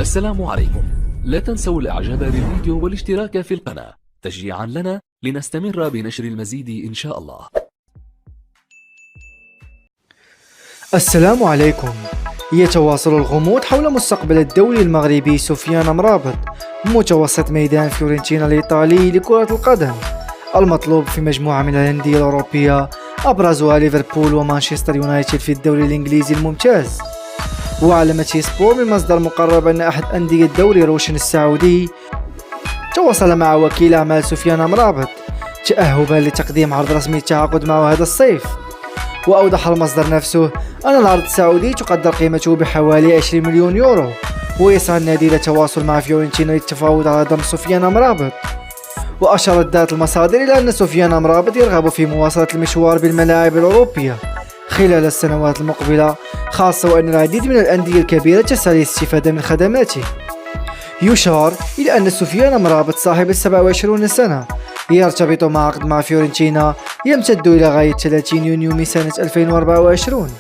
السلام عليكم. لا تنسوا الاعجاب بالفيديو والاشتراك في القناة تشجيعا لنا لنستمر بنشر المزيد إن شاء الله. السلام عليكم. يتواصل الغموض حول مستقبل الدولي المغربي سفيان امرابط متوسط ميدان فيورنتينا الإيطالي لكرة القدم، المطلوب في مجموعة من الأندية الأوروبية أبرزها ليفربول ومانشستر يونايتد في الدوري الإنجليزي الممتاز. وعلم تي سبور من مصدر مقرب أن أحد أندية الدوري روشن السعودي تواصل مع وكيل أعمال سفيان امرابط تأهبا لتقديم عرض رسمي التعاقد معه هذا الصيف. وأوضح المصدر نفسه أن العرض السعودي تقدر قيمته بحوالي 20 مليون يورو، ويسعى النادي إلى التواصل مع فيورنتينا للتفاوض على ضم سفيان امرابط. وأشارت ذات المصادر إلى أن سفيان امرابط يرغب في مواصلة المشوار بالملاعب الأوروبية خلال السنوات المقبلة، خاصة وأن العديد من الأندية الكبيرة تسعى للاستفادة من خدماته. يشار إلى أن سفيان امرابط صاحب 27 سنة يرتبط مع عقد مع فيورنتينا يمتد إلى غاية 30 يونيو من سنة 2024.